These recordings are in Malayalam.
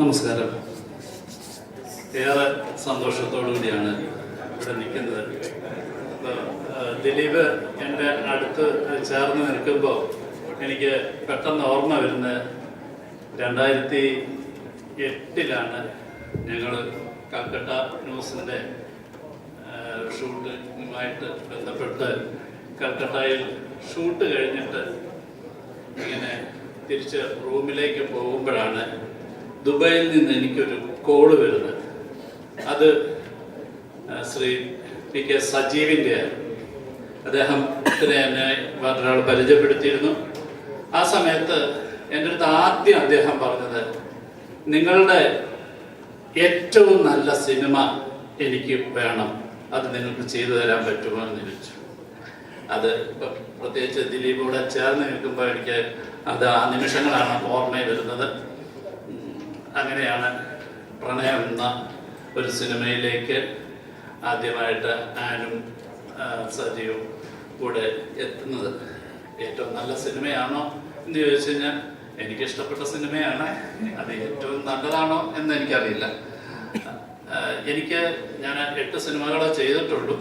നമസ്കാരം. ഏറെ സന്തോഷത്തോടുകൂടിയാണ് ഇവിടെ നിൽക്കുന്നത്. ദിലീപ് എൻ്റെ അടുത്ത് ചേർന്ന് നിൽക്കുമ്പോൾ എനിക്ക് പെട്ടെന്ന് ഓർമ്മ വരുന്നത് 2008 ഞങ്ങൾ കൽക്കട്ട ന്യൂസിൻ്റെ ഷൂട്ടുമായിട്ട് ബന്ധപ്പെട്ട് കൽക്കട്ടയിൽ ഷൂട്ട് കഴിഞ്ഞിട്ട് ഇങ്ങനെ തിരിച്ച് റൂമിലേക്ക് പോകുമ്പോഴാണ് ദുബായിൽ നിന്ന് എനിക്കൊരു കോള് വരുന്നത്. അത് ശ്രീ പി കെ സജീവിൻ്റെ. അദ്ദേഹത്തിന് എന്നെ വേറൊരാൾ പരിചയപ്പെടുത്തിയിരുന്നു. ആ സമയത്ത് എൻ്റെ അടുത്ത് ആദ്യം അദ്ദേഹം പറഞ്ഞത്, നിങ്ങളുടെ ഏറ്റവും നല്ല സിനിമ എനിക്ക് വേണം, അത് നിങ്ങൾക്ക് ചെയ്തു തരാൻ പറ്റുമോ എന്ന് ചോദിച്ചു. അത് ഇപ്പം പ്രത്യേകിച്ച് ദിലീപൂടെ ചേർന്ന് നിൽക്കുമ്പോൾ എനിക്ക് അത് ആ നിമിഷങ്ങളാണ് ഓർമ്മയിൽ വരുന്നത്. അങ്ങനെയാണ് പ്രണയം എന്ന ഒരു സിനിമയിലേക്ക് ആദ്യമായിട്ട് ആനും സജീവും കൂടെ എത്തുന്നത്. ഏറ്റവും നല്ല സിനിമയാണോ എന്ന് ചോദിച്ചു കഴിഞ്ഞാൽ എനിക്കിഷ്ടപ്പെട്ട സിനിമയാണ്. അത് ഏറ്റവും നല്ലതാണോ എന്ന് എനിക്കറിയില്ല. ഞാൻ 8 സിനിമകളെ ചെയ്തിട്ടുള്ളൂ.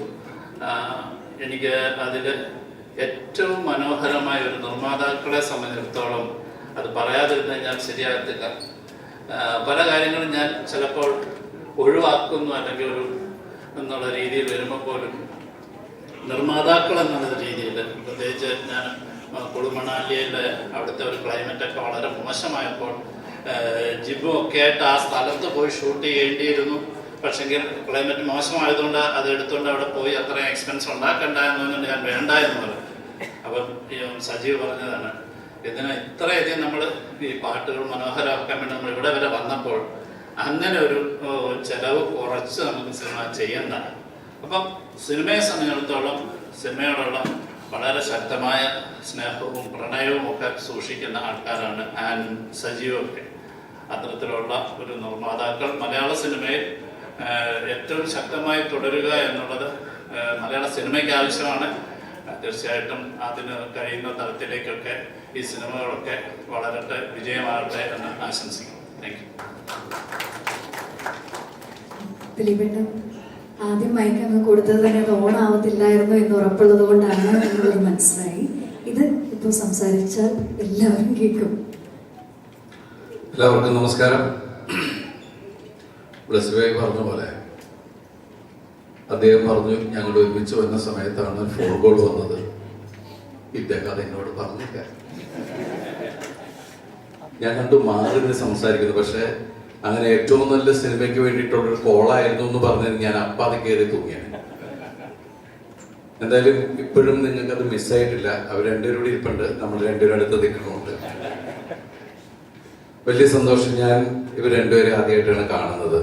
എനിക്ക് അതിൽ ഏറ്റവും മനോഹരമായ ഒരു നിർമ്മാതാക്കളെ സംബന്ധിച്ചിടത്തോളം അത് പറയാതിരുന്ന് ഞാൻ ശരിയാകത്തില്ല. പല കാര്യങ്ങളും ഞാൻ ചിലപ്പോൾ ഒഴിവാക്കുന്നു, അല്ലെങ്കിൽ എന്നുള്ള രീതിയിൽ വരുമ്പോൾ പോലും നിർമ്മാതാക്കൾ എന്നുള്ള രീതിയിൽ, പ്രത്യേകിച്ച് ഞാൻ കുളുമണാലിയിലെ അവിടുത്തെ ഒരു ക്ലൈമറ്റൊക്കെ വളരെ മോശമായപ്പോൾ ജിബും ഒക്കെ ആയിട്ട് ആ സ്ഥലത്ത് പോയി ഷൂട്ട് ചെയ്യേണ്ടിയിരുന്നു. പക്ഷെങ്കിൽ ക്ലൈമറ്റ് മോശമായതുകൊണ്ട് അത് എടുത്തുകൊണ്ട് അവിടെ പോയി അത്രയും എക്സ്പെൻസ് ഉണ്ടാക്കണ്ട എന്നുകൊണ്ട് ഞാൻ വേണ്ട എന്ന് പറഞ്ഞു. അപ്പം സജീവ് പറഞ്ഞതാണ്, ഇതിന് ഇത്രയധികം നമ്മൾ ഈ പാട്ടുകൾ മനോഹരമാക്കാൻ വേണ്ടി നമ്മൾ ഇവിടെ വരെ വന്നപ്പോൾ അങ്ങനെ ഒരു ചെലവ് കുറച്ച് നമുക്ക് സിനിമ ചെയ്യണ്ട. അപ്പം സിനിമയെ സംബന്ധിച്ചിടത്തോളം സിനിമയോടുള്ള വളരെ ശക്തമായ സ്നേഹവും പ്രണയവും ഒക്കെ സൂക്ഷിക്കുന്ന ആൾക്കാരാണ് ആനും സജീവും ഒക്കെ. അത്തരത്തിലുള്ള ഒരു നിർമ്മാതാക്കൾ മലയാള സിനിമയിൽ ഏറ്റവും ശക്തമായി തുടരുക എന്നുള്ളത് മലയാള സിനിമയ്ക്ക് ആവശ്യമാണ്. തീർച്ചയായിട്ടും അതിന് കഴിയുന്ന തലത്തിലേക്കൊക്കെ ഈ സിനിമകളൊക്കെ വളരട്ടെ, വിജയമാകട്ടെ എന്ന് ആശംസിക്കുന്നു. Thank you. ദിലീപേട്ടൻ ആദ്യം മൈക്ക് അങ്ങ് കൊടുത്തത് തന്നെ അത് ഓണാവത്തില്ലായിരുന്നു എന്ന് ഉറപ്പുള്ളത് കൊണ്ടാണ് എന്നുള്ളത് മനസ്സിലായി. ഇത് ഇപ്പോൾ സംസാരിച്ചാൽ എല്ലാവരും കേൾക്കും. എല്ലാവർക്കും നമസ്കാരം. ബ്ലസ്ബായി പറഞ്ഞ പോലെ അദ്ദേഹം പറഞ്ഞു, ഞങ്ങൾ ഒരുമിച്ച് വന്ന സമയത്താണ് ഫോൺ കോൾ വന്നത്. ഇദ്ദേഹം അത് എന്നോട് പറഞ്ഞില്ല. ഞാൻ കണ്ടു മാറി സംസാരിക്കുന്നു. പക്ഷെ അങ്ങനെ ഏറ്റവും നല്ല സിനിമയ്ക്ക് വേണ്ടിയിട്ടുള്ളൊരു കോളായിരുന്നു എന്ന് പറഞ്ഞത് ഞാൻ അപ്പാതെ കയറി തൂങ്ങിയാണ്. എന്തായാലും ഇപ്പോഴും നിങ്ങൾക്കത് മിസ്സായിട്ടില്ല. അവർ രണ്ടുപേരും കൂടി ഇരിപ്പുണ്ട്, നമ്മൾ രണ്ടുപേരും അടുത്ത് നിൽക്കുന്നുണ്ട്. വലിയ സന്തോഷം. ഞാൻ ഇവർ രണ്ടുപേരെ ആദ്യമായിട്ടാണ് കാണുന്നത്.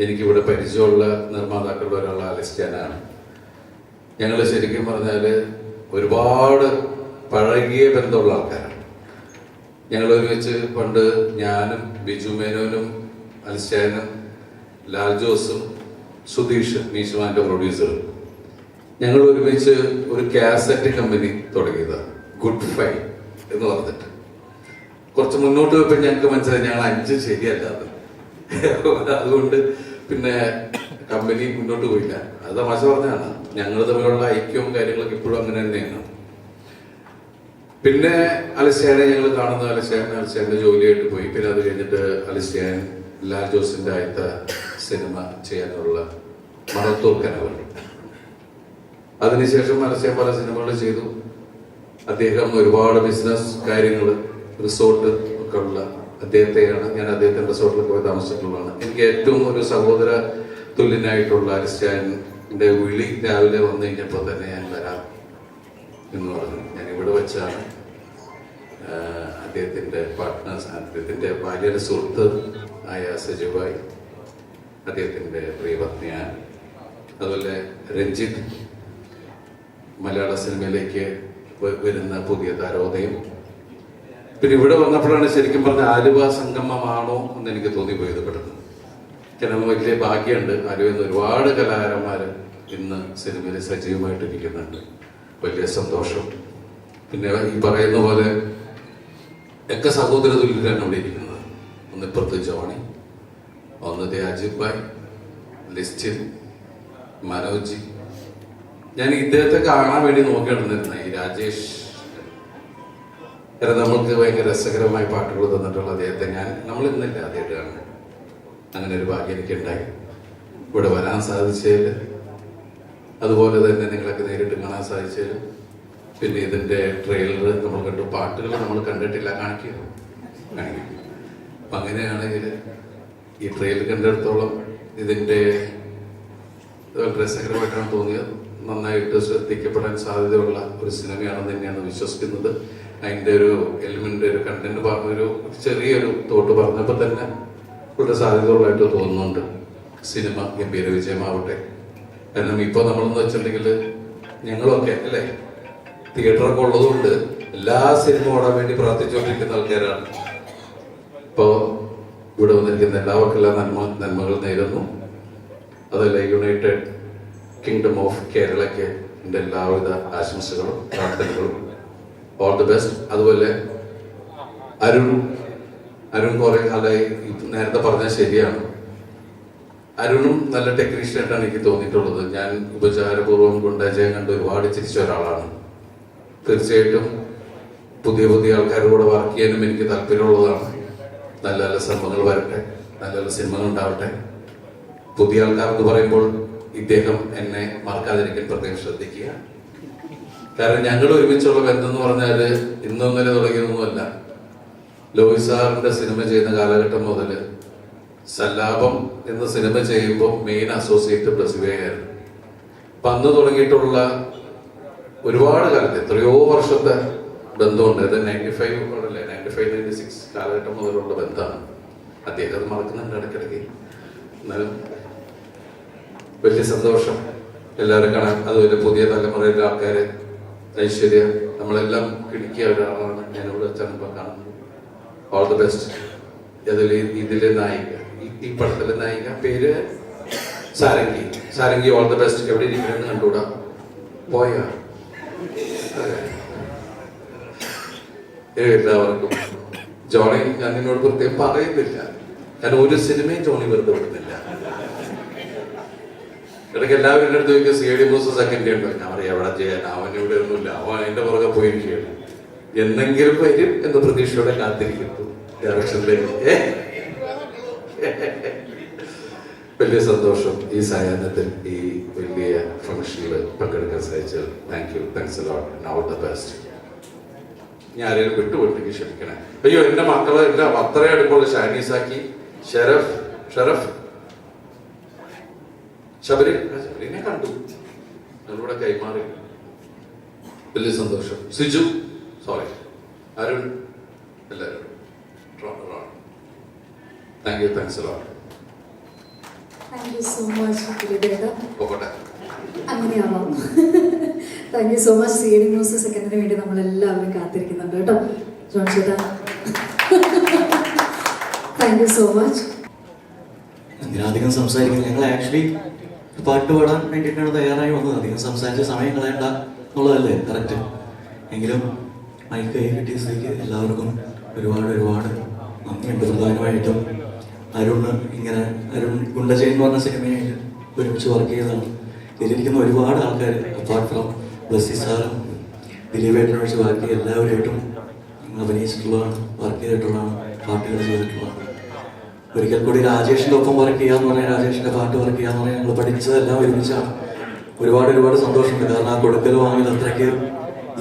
എനിക്കിവിടെ പരിചയമുള്ള നിർമ്മാതാക്കളുടെ ഒരാൾ അലസ്റ്റാനാണ്. ഞങ്ങൾ ശരിക്കും പറഞ്ഞാൽ ഒരുപാട് പഴകിയ ബന്ധമുള്ള ആൾക്കാരാണ്. ഞങ്ങൾ ഒരുമിച്ച് പണ്ട് ഞാനും ബിജു മേനോനും അലസ്റ്റാനും ലാൽ ജോസും സുധീഷ് മീശുമാൻ്റെ പ്രൊഡ്യൂസറും ഞങ്ങൾ ഒരുമിച്ച് ഒരു കാസറ്റ് കമ്പനി തുടങ്ങിയതാണ്, ഗുഡ് ഫൈ എന്ന് പറഞ്ഞിട്ട്. കുറച്ച് മുന്നോട്ട് പോയപ്പോൾ ഞങ്ങൾക്ക് മനസ്സിലായി ഞങ്ങൾ 5 ശരിയല്ല അത്. അതുകൊണ്ട് പിന്നെ കമ്പനി മുന്നോട്ട് പോയില്ല. അത് തമാശ പറഞ്ഞാണ്. ഞങ്ങൾ തമ്മിലുള്ള ഐക്യവും കാര്യങ്ങളൊക്കെ ഇപ്പോഴും അങ്ങനെ തന്നെയാണ്. പിന്നെ അലസ്റ്റാനെ ഞങ്ങൾ കാണുന്നത് അലസ്റ്റാൻ്റെ ജോലിയായിട്ട് പോയി. പിന്നെ അത് കഴിഞ്ഞിട്ട് അലസ്റ്റാൻ ലാൽ ജോസിന്റെ ആദ്യത്തെ സിനിമ ചെയ്യാനുള്ള മണത്തൂർ കനവ്. അതിനുശേഷം അലസ്റ്റാൻ പല സിനിമകൾ ചെയ്തു. അദ്ദേഹം ഒരുപാട് ബിസിനസ് കാര്യങ്ങൾ, റിസോർട്ട് ഒക്കെ ഉള്ള അദ്ദേഹത്തെയാണ്. ഞാൻ അദ്ദേഹത്തിന്റെ റിസോർട്ടിൽ പോയി താമസിച്ചിട്ടുള്ളതാണ്. എനിക്ക് ഏറ്റവും ഒരു സഹോദര തുല്യനായിട്ടുള്ള അലസ്റ്റാൻ്റെ വിളി രാവിലെ വന്നു കഴിഞ്ഞപ്പോൾ തന്നെ ഞാൻ വരാം എന്ന് പറഞ്ഞു. ഞാൻ ഇവിടെ വെച്ചാണ് അദ്ദേഹത്തിൻ്റെ പാർട്ട്നേഴ്സ്, അദ്ദേഹത്തിൻ്റെ ബാല്യയുടെ സുഹൃത്ത് ആയ സജീവായി, അദ്ദേഹത്തിൻ്റെ പ്രിയപത്നിയാൻ, അതുപോലെ രഞ്ജിത്ത്, മലയാള സിനിമയിലേക്ക് വരുന്ന പുതിയ താരോദയം. പിന്നെ ഇവിടെ വന്നപ്പോഴാണ് ശരിക്കും പറഞ്ഞ ആലുവ സംഗമമാണോ എന്ന് എനിക്ക് തോന്നിപ്പോയത് പെട്ടെന്ന്. കാരണം വലിയ ഭാഗ്യമുണ്ട്. ആലുവയിൽ നിന്ന് ഒരുപാട് കലാകാരന്മാർ ഇന്ന് സിനിമയിൽ സജീവമായിട്ടിരിക്കുന്നുണ്ട്. വലിയ സന്തോഷം. പിന്നെ ഈ പറയുന്ന പോലെ ഒക്കെ സഹോദര തുല്യരാണ് അവിടെ ഇരിക്കുന്നത്. ഒന്നിപ്പുറത്ത് ജോണി, ഒന്ന് അജിബ് ഭായ്, ലിസ്റ്റിൻ, മനോജ്. ഞാൻ ഇദ്ദേഹത്തെ കാണാൻ വേണ്ടി നോക്കിയിടുന്നിരുന്ന ഈ രാജേഷ്, കാരണം നമ്മൾക്ക് ഭയങ്കര രസകരമായ പാട്ടുകൾ തന്നിട്ടുള്ള അദ്ദേഹത്തെ നമ്മൾ ഇന്നില്ല ആദ്യമായിട്ട് കാണുന്നത്. അങ്ങനെ ഒരു ഭാഗ്യം എനിക്കുണ്ടായി ഇവിടെ വരാൻ സാധിച്ചതിൽ, അതുപോലെ തന്നെ നിങ്ങളൊക്കെ നേരിട്ട് കാണാൻ സാധിച്ചതിൽ, പിന്നെ ഇതിന്റെ ട്രെയിലർ നമ്മൾ കണ്ടു, പാട്ടുകൾ നമ്മൾ കണ്ടിട്ടില്ല, കാണിക്കും. അപ്പം അങ്ങനെയാണെങ്കിൽ ഈ ട്രെയിലർ കണ്ടിടത്തോളം ഇതിന്റെ രസകരമായിട്ടാണ് തോന്നിയത്. നന്നായിട്ട് ശ്രദ്ധിക്കപ്പെടാൻ സാധ്യതയുള്ള ഒരു സിനിമയാണെന്ന് തന്നെയാണ് വിശ്വസിക്കുന്നത്. അതിൻ്റെ ഒരു എലിമെന്റ്, ഒരു കണ്ടന്റ് പറഞ്ഞൊരു ചെറിയൊരു തോട്ട് പറഞ്ഞപ്പോൾ തന്നെ വളരെ സാധ്യതകളായിട്ട് തോന്നുന്നുണ്ട്. സിനിമ ഗംഭീര വിജയമാവട്ടെ. കാരണം ഇപ്പോൾ നമ്മളെന്ന് വെച്ചിട്ടുണ്ടെങ്കിൽ ഞങ്ങളൊക്കെ അല്ലേ തിയേറ്ററൊക്കെ ഉള്ളതുകൊണ്ട് എല്ലാ സിനിമ ഓടാൻ വേണ്ടി പ്രാർത്ഥിച്ചുകൊണ്ടിരിക്കുന്ന ആൾക്കാരാണ്. ഇപ്പോൾ ഇവിടെ വന്നിരിക്കുന്ന എല്ലാവർക്കും എല്ലാ നന്മകൾ നേരുന്നു. അതല്ല യുണൈറ്റഡ് കിങ്ഡം ഓഫ് കേരളയ്ക്ക് എൻ്റെ എല്ലാവിധ ആശംസകളും പ്രാർത്ഥനകളും. All the best. അതുപോലെ അരുൺ കുറെ കാലമായി നേരത്തെ പറഞ്ഞാൽ ശരിയാണ്. അരുണും നല്ല ടെക്നീഷ്യനായിട്ടാണ് എനിക്ക് തോന്നിയിട്ടുള്ളത്. ഞാൻ ഉപചാരപൂർവ്വം ഗുണ്ടാജയം കണ്ട് ഒരുപാട് ചിരിച്ച ഒരാളാണ്. തീർച്ചയായിട്ടും പുതിയ പുതിയ ആൾക്കാരോട് വർക്ക് ചെയ്യാനും എനിക്ക് താല്പര്യമുള്ളതാണ്. നല്ല നല്ല സിനിമകൾ വരട്ടെ, നല്ല നല്ല സിനിമകൾ ഉണ്ടാവട്ടെ. പുതിയ ആൾക്കാർ എന്ന് പറയുമ്പോൾ ഇദ്ദേഹം എന്നെ മറക്കാതിരിക്കാൻ പ്രത്യേകം ശ്രദ്ധിക്കുക. കാരണം ഞങ്ങൾ ഒരുമിച്ചുള്ള ബന്ധം എന്ന് പറഞ്ഞാൽ ഇന്നൊന്നലെ തുടങ്ങിയതൊന്നുമല്ല. ലോഹിത് സാറിന്റെ സിനിമ ചെയ്യുന്ന കാലഘട്ടം മുതൽ സല്ലാപം എന്ന സിനിമ ചെയ്യുമ്പോൾ മെയിൻ അസോസിയേറ്റ് പ്രതിഭയായിരുന്നു. അപ്പൊ അന്ന് തുടങ്ങിയിട്ടുള്ള ഒരുപാട് കാലത്ത് എത്രയോ വർഷത്തെ ബന്ധമുണ്ട്. ഇത് 95-96 കാലഘട്ടം മുതലുള്ള ബന്ധമാണ്. അദ്ദേഹം അത് മറക്കുന്നുണ്ട് ഇടയ്ക്കിടയ്ക്ക്. എന്നാലും വലിയ സന്തോഷം എല്ലാവരും കാണാൻ. അതുപോലെ പുതിയ തലമുറയിലെ ആൾക്കാര്, ഐശ്വര്യ, നമ്മളെല്ലാം കിണിക്കിയ ഒരാളാണ് ഞാനിവിടെ വെച്ചാണ് ഇപ്പൊ കാണുന്നത്. All the best. ഇതിലെ നായിക, ഈ പടത്തിലെ നായിക പേര് സാരംഗി. All the best. എവിടെ ഇരിക്കണമെന്ന് കണ്ടുകൂടാ, പോയാ. എല്ലാവർക്കും ജോണി ഞാൻ നിന്നോട് പ്രത്യേകം പറയുന്നില്ല, കാരണം ഒരു സിനിമയും ജോണി വെറുതെ വിടുന്നില്ല. ഇടയ്ക്ക് എല്ലാവരുടെ അടുത്ത് ചോദിക്കുക CID മൂസ സെക്കൻഡ് ഉണ്ടോ? ഞാൻ പറയാം എവിടെ ചെയ്യാൻ, അവൻ ഇവിടെ ഒന്നുമില്ല, അവൻ അതിന്റെ പുറകെ പോയിരിക്കുകയാണ്. എന്നെങ്കിലും വരും എന്ന് പ്രതീക്ഷയോടെ കാത്തിരിക്കുന്നു ഡയറക്ഷനിലേക്ക്. വലിയ സന്തോഷം ഈ സായാഹ്നത്തിൽ ഈ വലിയ ഫംഗ്ഷനിൽ പങ്കെടുക്കാൻ സാധിച്ചത്. Thanks a lot. All the best. ഞാൻ ആരെയും വിട്ടുപോയിട്ടെങ്കിൽ ക്ഷമിക്കണേ. അയ്യോ, എന്റെ മക്കളെ എന്റെ അത്ര അടുപ്പമുള്ള ഷാനീസാക്കി, ഷറഫ്, ശബരിനെ കണ്ടു, ഞങ്ങളിവിടെ കൈമാറി. വലിയ സന്തോഷം. സിജു, സോറി, അരുൺ, എല്ലാവരും thanks a lot. Thank you so much. പോകട്ടെ. അങ്ങനെയാവാം. Thank you so much. CID Moosa സെക്കൻഡിന് വേണ്ടി നമ്മളെല്ലാവരും കാത്തിരിക്കുന്നുണ്ട് കേട്ടോ. ജോൺ ചേട്ടാ, താങ്ക് യു സോ മച്ച്. അധികം സംസാരിക്കുന്നത്, ഞങ്ങൾ ആക്ച്വലി പാട്ട് പാടാൻ വേണ്ടിയിട്ടാണ് തയ്യാറായി വന്നത്. അധികം സംസാരിച്ച സമയം കളയണ്ട എന്നുള്ളതല്ലേ കറക്റ്റ്. എങ്കിലും മൈക്ക് കൈ കിട്ടിയ സ്ഥിതിക്ക് എല്ലാവർക്കും ഒരുപാട് നന്ദിയുണ്ട്. പ്രധാനമായിട്ടും അരുൺ ഗുണ്ടജയൻ എന്ന് പറഞ്ഞ സിനിമയിൽ ഒരുമിച്ച് വർക്ക് ചെയ്തതാണ്. ഇതിലിരിക്കുന്ന ഒരുപാട് ആൾക്കാർ, അപ്പാർട്ട് ഫ്രം ബ്ലസ്സി സാറും ദിലീപേട്ടനെ വെച്ച് ബാക്കി എല്ലാവരുമായിട്ടും അഭിനയിച്ചിട്ടുള്ളതാണ്, വർക്ക് ചെയ്തിട്ടുള്ളതാണ്, പാട്ടുകൾ ചെയ്തിട്ടുള്ളതാണ്. ഒരിക്കൽ കൂടി രാജേഷിന്റെ ഒപ്പം വർക്ക് ചെയ്യാന്ന് പറഞ്ഞാൽ, രാജേഷിന്റെ പാട്ട് വർക്ക് ചെയ്യാന്ന് പറഞ്ഞാൽ ഞങ്ങൾ പഠിച്ചതെല്ലാം ഒരുമിച്ചാണ്. ഒരുപാട് സന്തോഷമുണ്ട്. കാരണം ആ കൊടുക്കൽ വാങ്ങൽ അത്രയ്ക്ക്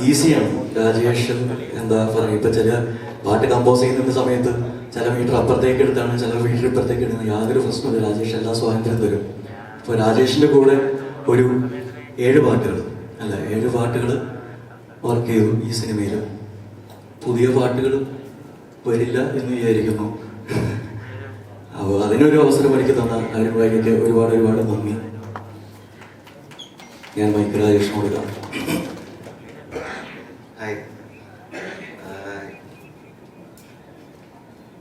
ഈസിയാണ്. രാജേഷ് എന്താ പറയുക, ഇപ്പൊ ചില പാട്ട് കമ്പോസ് ചെയ്യുന്ന സമയത്ത് ചില മീറ്റർ അപ്പുറത്തേക്ക് എടുത്താണ്, ചില മീറ്റർ ഇപ്പുറത്തേക്ക് എടുക്കുന്നത്, യാതൊരു പ്രശ്നമില്ല. രാജേഷ് എല്ലാ സ്വാതന്ത്ര്യം തരും. അപ്പോൾ രാജേഷിന്റെ കൂടെ ഒരു 7 പാട്ടുകൾ വർക്ക് ചെയ്തു ഈ സിനിമയിൽ. പുതിയ പാട്ടുകൾ വരില്ല എന്ന് വിചാരിക്കുന്നു. അപ്പോൾ അതിനൊരു അവസരം എനിക്ക് തന്ന അരുൺ ഭായിക്ക് ഒരുപാട് നന്ദി. ഞാൻ മൈക്ക് രാജേഷിന് കൊടുക്കാം. Hi,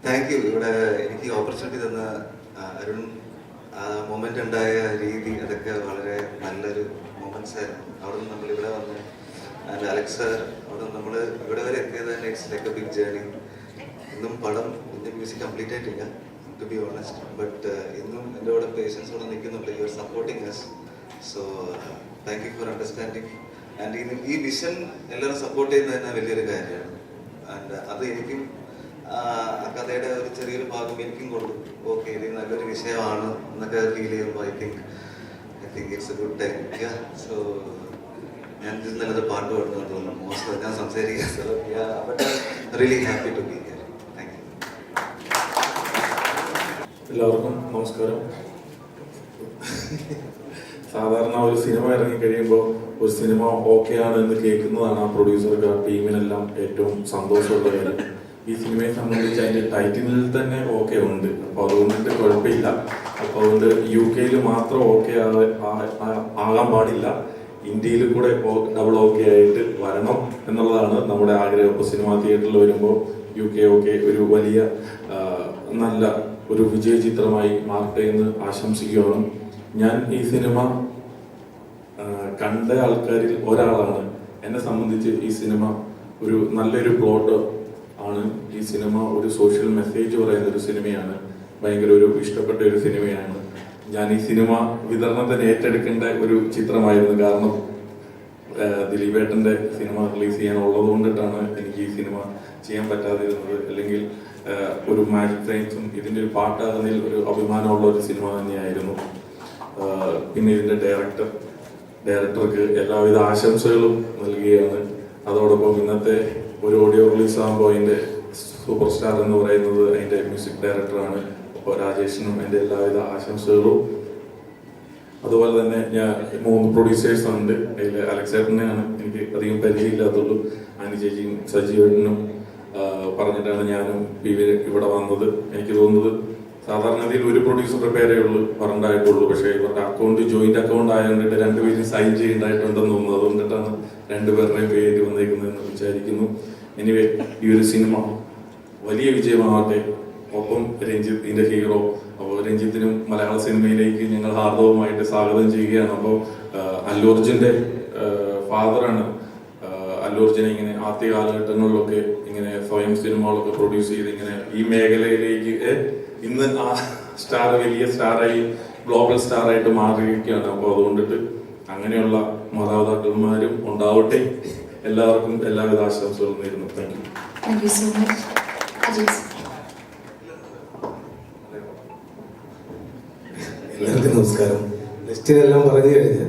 thank you. ഇവിടെ എനിക്ക് ഓപ്പർച്യൂണിറ്റി തന്ന അരുൺ, ആ മൊമെന്റ് ഉണ്ടായ രീതി, അതൊക്കെ വളരെ നല്ലൊരു മൊമെന്റ്സ് ആയിരുന്നു. അവിടെ നിന്ന് നമ്മൾ ഇവിടെ വന്ന് അലക്സ് സാർ, അവിടെ നമ്മൾ ഇവിടെ വരെ എത്തിയത് തന്നെ it's like a big journey. ഇന്നും പടം എൻ്റെ മ്യൂസിക് കംപ്ലീറ്റ് ആയിട്ടില്ല, ടു ബി ഓണസ്റ്റ്. ബട്ട് ഇന്നും എൻ്റെ കൂടെ പേഷ്യൻസോടെ നിൽക്കുന്നുണ്ട്. You are supporting us. So thank you for understanding. And ഈ വിഷൻ എല്ലാവരും സപ്പോർട്ട് ചെയ്യുന്നത് തന്നെ വലിയൊരു കാര്യമാണ്. ആൻഡ് അത് എനിക്കും ആ കഥയുടെ ഒരു ചെറിയൊരു ഭാഗം എനിക്കും കൊണ്ടു. ഓക്കെ, ഇത് നല്ലൊരു വിഷയമാണ് എന്നൊക്കെ ഫീൽ ചെയ്യുമ്പോൾ I think it's a good time. So ഞാൻ ഇതിൽ നല്ലത് പാട്ട് പാടുന്നു തോന്നുന്നു. മോസ്റ്റ് ഞാൻ സംസാരിക്കാം. So but really happy to be here. Thank you. എല്ലാവർക്കും നമസ്കാരം. സാധാരണ ഒരു സിനിമ ഇറങ്ങി കഴിയുമ്പോൾ ഒരു സിനിമ ഓക്കെ ആണ് എന്ന് കേൾക്കുന്നതാണ് ആ പ്രൊഡ്യൂസർക്ക്, ആ ടീമിനെല്ലാം ഏറ്റവും സന്തോഷമുള്ള കാര്യം. ഈ സിനിമയെ സംബന്ധിച്ച് അതിന്റെ ടൈറ്റിലിൽ തന്നെ ഓക്കെ ഉണ്ട്, അപ്പോൾ അതുകൊണ്ടിട്ട് കുഴപ്പമില്ല. അപ്പോൾ അതുകൊണ്ട് UK മാത്രം ഓക്കെ ആകാൻ പാടില്ല, ഇന്ത്യയിൽ കൂടെ ഡബിൾ ഓക്കെ ആയിട്ട് വരണം എന്നുള്ളതാണ് നമ്മുടെ ആഗ്രഹം. ഇപ്പോൾ സിനിമാ തിയേറ്ററിൽ വരുമ്പോൾ UK ഓക്കെ ഒരു വലിയ നല്ല ഒരു വിജയ ചിത്രമായി മാറട്ടെ എന്ന് ആശംസിക്കുകയാണ്. ഞാൻ ഈ സിനിമ കണ്ട ആൾക്കാരിൽ ഒരാളാണ്. എന്നെ സംബന്ധിച്ച് ഈ സിനിമ ഒരു നല്ലൊരു പ്ലോട്ട് ആണ്. ഈ സിനിമ ഒരു സോഷ്യൽ മെസ്സേജ് പറയുന്ന ഒരു സിനിമയാണ്. ഭയങ്കര ഒരു ഇഷ്ടപ്പെട്ട ഒരു സിനിമയാണ്. ഞാൻ ഈ സിനിമ വിതരണത്തിന് ഏറ്റെടുക്കേണ്ട ഒരു ചിത്രമായിരുന്നു. കാരണം ദിലീപേട്ടന്റെ സിനിമ റിലീസ് ചെയ്യാനുള്ളത് കൊണ്ടിട്ടാണ് എനിക്ക് ഈ സിനിമ ചെയ്യാൻ പറ്റാതിരുന്നത്. അല്ലെങ്കിൽ ഒരു മാജിക് സയൻസും ഇതിന്റെ ഒരു പാട്ടാകുന്നതിൽ ഒരു അഭിമാനമുള്ള ഒരു സിനിമ തന്നെയായിരുന്നു. പിന്നെ ഇതിന്റെ ഡയറക്ടർക്ക് എല്ലാവിധ ആശംസകളും നൽകുകയാണ്. അതോടൊപ്പം ഇന്നത്തെ ഒരു ഓഡിയോ റിലീസ് ആകുമ്പോൾ അതിന്റെ സൂപ്പർ സ്റ്റാർ എന്ന് പറയുന്നത് അതിന്റെ മ്യൂസിക് ഡയറക്ടറാണ്. അപ്പോൾ രാജേഷിനും എൻ്റെ എല്ലാവിധ ആശംസകളും. അതുപോലെ തന്നെ ഞാൻ 3 പ്രൊഡ്യൂസേഴ്സ് ഉണ്ട്. അതിൽ അലക്സേട്ടനെയാണ് എനിക്ക് അധികം പരിചയമില്ലാത്തുള്ളൂ. ആനി ചേച്ചിയും സജീവനും പറഞ്ഞിട്ടാണ് ഞാനും ഇവിടെ വന്നത്. എനിക്ക് തോന്നുന്നത് സാധാരണഗതിയിൽ ഒരു പ്രൊഡ്യൂസറുടെ പേരേ ഉള്ളൂ പറഞ്ഞിട്ടായിട്ടുള്ളൂ. പക്ഷേ ഇവരുടെ അക്കൗണ്ട് ജോയിന്റ് അക്കൗണ്ട് ആയതുകൊണ്ടിട്ട് 2 പേരും സൈൻ ചെയ്യേണ്ടതായിട്ടുണ്ടെന്ന് തോന്നുന്നു. അതുകൊണ്ടിട്ടാണ് 2 പേരുടെയും പേര് വന്നേക്കുന്നതെന്ന് വിചാരിക്കുന്നു. എനിവേ, ഈ ഒരു സിനിമ വലിയ വിജയമാകട്ടെ. ഒപ്പം രഞ്ജിത്ത് ഇതിന്റെ ഹീറോ. അപ്പോൾ രഞ്ജിത്തിനും മലയാള സിനിമയിലേക്ക് ഞങ്ങൾ ഹാർദവമായിട്ട് സ്വാഗതം ചെയ്യുകയാണ്. അപ്പോൾ അല്ലു അർജുന്റെ ഫാദറാണ്. അല്ലു അർജുനെ ഇങ്ങനെ ആദ്യ കാലഘട്ടങ്ങളിലൊക്കെ ഇങ്ങനെ സ്വയം സിനിമകളൊക്കെ പ്രൊഡ്യൂസ് ചെയ്ത് ഇങ്ങനെ ഈ മേഖലയിലേക്ക് ഇന്ന് ആ സ്റ്റാർ വലിയ സ്റ്റാറായി ഗ്ലോബൽ സ്റ്റാറായിട്ട് മാറിയിരിക്കുകയാണ്. അപ്പോൾ അതുകൊണ്ടിട്ട് അങ്ങനെയുള്ള മാതാപിതാക്കന്മാരും ഉണ്ടാവട്ടെ. എല്ലാവർക്കും എല്ലാവിധ ആശംസകളും നേരുന്നു. Thank you so much. Ajith. എല്ലാവർക്കും നമസ്കാരം. ലിസ്റ്റിനെല്ലാം പറഞ്ഞു കഴിഞ്ഞ്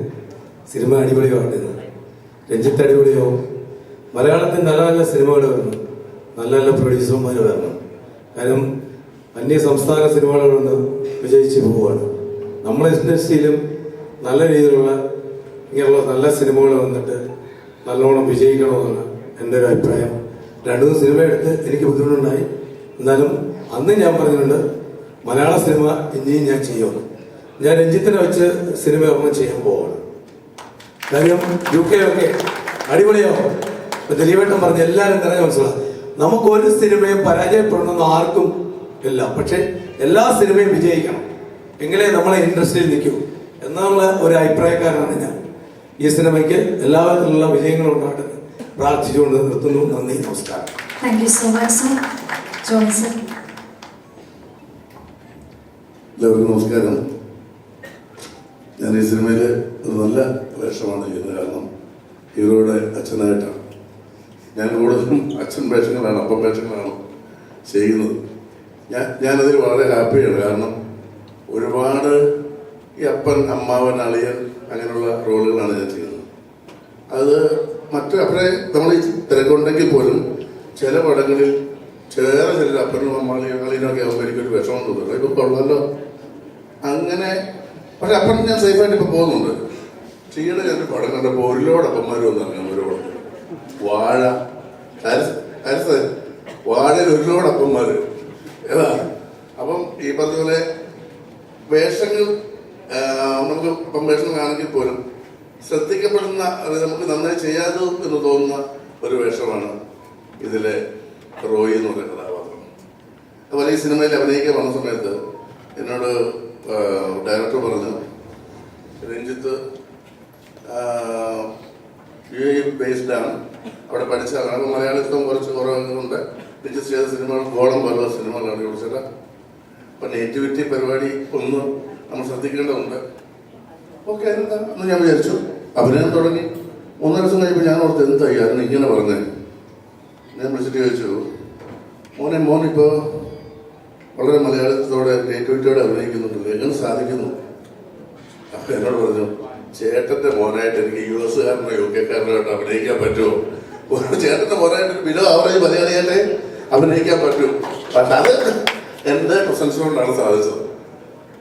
സിനിമ അടിപൊളിയാവട്ടെ. രഞ്ജിത്ത് അടിപൊളിയാവും. മലയാളത്തിൽ നല്ല നല്ല സിനിമകൾ വരണം, നല്ല നല്ല പ്രൊഡ്യൂസർമാർ വരണം. കാരണം അന്യ സംസ്ഥാന സിനിമകളുകൊണ്ട് വിജയിച്ച് പോവുകയാണ്. നമ്മുടെ ഇൻഡസ്ട്രിയിലും നല്ല രീതിയിലുള്ള ഇങ്ങനെയുള്ള നല്ല സിനിമകൾ വന്നിട്ട് നല്ലോണം വിജയിക്കണമെന്നാണ് എൻ്റെ ഒരു അഭിപ്രായം. 2 സിനിമ എടുത്ത് എനിക്ക് ബുദ്ധിമുട്ടുണ്ടായി. എന്നാലും അന്ന് ഞാൻ പറഞ്ഞിട്ടുണ്ട് മലയാള സിനിമ ഇനിയും ഞാൻ ചെയ്യുമെന്ന്. ഞാൻ രഞ്ജിത്തിനെ വെച്ച് സിനിമ ഒരെണ്ണം ചെയ്യാൻ പോവാണ്. കാര്യം UK ഒക്കെ അടിപൊളിയാവും. ദിലീപേട്ടൻ പറഞ്ഞ എല്ലാവരും തന്നെ മനസ്സിലാവും. നമുക്കൊരു സിനിമയും പരാജയപ്പെടണമെന്ന് ആർക്കും ഇല്ല. പക്ഷെ എല്ലാ സിനിമയും വിജയിക്കണം, എങ്കിലേ നമ്മളെ ഇൻഡസ്ട്രിയിൽ നിൽക്കൂ എന്നുള്ള ഒരു അഭിപ്രായക്കാരനാണ് ഞാൻ. ഈ സിനിമയ്ക്ക് എല്ലാവിധത്തിലുള്ള വിജയങ്ങളും ഉണ്ടാകുന്നത് പ്രാർത്ഥിച്ചുകൊണ്ട് നിർത്തുന്നു. നന്ദി, നമസ്കാരം. Thank you so much sir. John sir. എല്ലാവർക്കും നമസ്കാരം. ഞാൻ ഈ സിനിമയിൽ ഒരു നല്ല വേഷമാണ് ചെയ്യുന്നത്. കാരണം ഹീറോയുടെ അച്ഛനായിട്ടാണ്. ഞാൻ കൂടുതലും അച്ഛൻ വേഷങ്ങളാണ്, അപ്പം വേഷങ്ങളാണ് ചെയ്യുന്നത്. ഞാനതിൽ വളരെ ഹാപ്പിയാണ്. കാരണം ഒരുപാട് ഈ അപ്പൻ, അമ്മാവൻ, അളിയൻ അങ്ങനെയുള്ള റോളുകളാണ് ഞാൻ ചെയ്യുന്നത്. അത് അപ്പഴേ നമ്മൾ ഈ തിരക്കുണ്ടെങ്കിൽ പോലും ചില പടങ്ങളിൽ ചിലർ അപ്പനും അളിയനും ഒക്കെ ആകുമ്പോൾ എനിക്കൊരു വിഷമം തോന്നുന്നു. ഇപ്പം കൊള്ളാലോ അങ്ങനെ. പക്ഷെ അപ്പം ഞാൻ സേഫായിട്ട് ഇപ്പം പോകുന്നുണ്ട്. ചെയ്യണ ഞാൻ പടം കണ്ടപ്പോൾ ഒരുപാടപ്പന്മാർ വന്നു. ഒരുപാട് വാഴയിൽ ഒരുപാടപ്പന്മാർ ഏതാ. അപ്പം ഈ പറഞ്ഞ പോലെ വേഷങ്ങൾ നമുക്ക് അപ്പം വേഷങ്ങളാണെങ്കിൽ പോലും ശ്രദ്ധിക്കപ്പെടുന്ന, നമുക്ക് നന്നായി ചെയ്യാതെ എന്ന് തോന്നുന്ന ഒരു വേഷമാണ് ഇതിലെ റോയി എന്ന് പറയുന്ന കഥാപാത്രം. അതുപോലെ ഈ സിനിമയിൽ അഭിനയിക്കാൻ വന്ന സമയത്ത് എന്നോട് ഡയറക്ടർ പറഞ്ഞു, രഞ്ജിത്ത് UAE ബേസ്ഡാണ്, അവിടെ പഠിച്ചതാണ്. അപ്പോൾ മലയാളിത്വം കുറച്ച് കുറവുണ്ട്. രജിസ്റ്റർ ചെയ്ത സിനിമകൾ ഗോളം പോലുള്ള സിനിമകളാണ് ചോദിച്ചത്. അപ്പം നേറ്റിവിറ്റി പരിപാടി ഒന്ന് നമ്മൾ ശ്രദ്ധിക്കേണ്ടതുണ്ട്. ഓക്കെ, എന്താ എന്ന് ഞാൻ വിചാരിച്ചു. അഭിനയം തുടങ്ങി 1.5 ദിവസം കഴിയുമ്പോൾ ഞാൻ ഓർത്ത് എന്തായി അതിന് ഇങ്ങനെ പറഞ്ഞേ. ഞാൻ വിളിച്ചിട്ട് ചോദിച്ചു, മോൻ ഇപ്പോൾ വളരെ മലയാളത്തോടെ നേറ്റിവിറ്റിയോടെ അഭിനയിക്കുന്നുണ്ടല്ലോ, എങ്ങനെ സാധിക്കുന്നു? അപ്പം എന്നോട് പറഞ്ഞു, ചേട്ടൻ്റെ മോനായിട്ട് എനിക്ക് US-കാരനോ UK-കാരനോ ആയിട്ട് അഭിനയിക്കാൻ പറ്റുമോ? ചേട്ടൻ്റെ മോനായിട്ട് ബിലോ ആവറേജ് മലയാളിയായിട്ട് അഭിനയിക്കാൻ പറ്റും. പക്ഷെ അത് എൻ്റെ പ്രസൻസ് കൊണ്ടാണ് സാധിച്ചത്.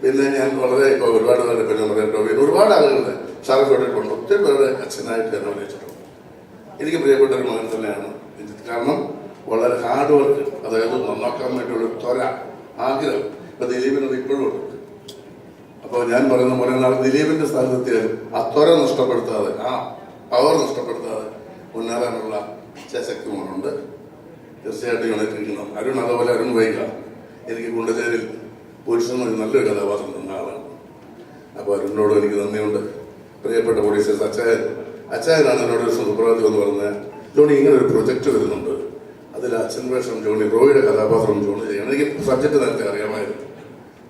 പിന്നെ ഞാൻ വളരെ ഇപ്പോൾ ഒരുപാട് പേരുടെ പിന്നെ പറയാൻ ഒരുപാട് ആളുകളുടെ ഷാർക്കോട്ടിട്ടുണ്ട്. ഒത്തിരി പേരുടെ അച്ഛനായിട്ട് ഞാൻ അഭിനയിച്ചിട്ടുണ്ട്. എനിക്ക് പ്രിയപ്പെട്ട ഒരു മകൻ തന്നെയാണ് രഞ്ജിത്ത്. കാരണം വളരെ ഹാർഡ് വർക്ക്, അതായത് നന്നാക്കാൻ വേണ്ടിയുള്ള ത്വര, ആഗ്രഹം. ഇപ്പം ദിലീപിനത് ഇപ്പോഴും ഉണ്ട്. അപ്പോൾ ഞാൻ പറയുന്ന പോലെ നാളെ ദിലീപിന്റെ സ്ഥാനത്തെത്തിയാലും ആ ത്വര നഷ്ടപ്പെടുത്താതെ, ആ പവർ നഷ്ടപ്പെടുത്താതെ മുന്നേറാനുള്ള ശക്തി മോനുണ്ട്. തീർച്ചയായിട്ടും യുണൈറ്റഡ് അരുൺ, അതുപോലെ അരുൺ വൈക എനിക്ക് കുണ്ടച്ചേരിൽ പുരുഷൻ നല്ലൊരു കഥാപാത്രം തന്ന ആളാണ്. അപ്പോൾ അരുണിനോട് എനിക്ക് നന്ദിയുണ്ട്. പ്രിയപ്പെട്ട പ്രൊഡ്യൂസേഴ്സ്, അച്ചായനാണ് എന്നോട് ഒരു സുപ്രഭാതം എന്ന് പറഞ്ഞാൽ, ജോണി ഇങ്ങനെ ഒരു പ്രൊജക്റ്റ് വരുന്നുണ്ട്, അതിൽ അച്ഛൻ വേഷം ജോണി, റോയിയുടെ കഥാപാത്രം ജോണി ചെയ്യണം. എനിക്ക് സബ്ജക്റ്റ് നേരത്തെ അറിയാമായിരുന്നു.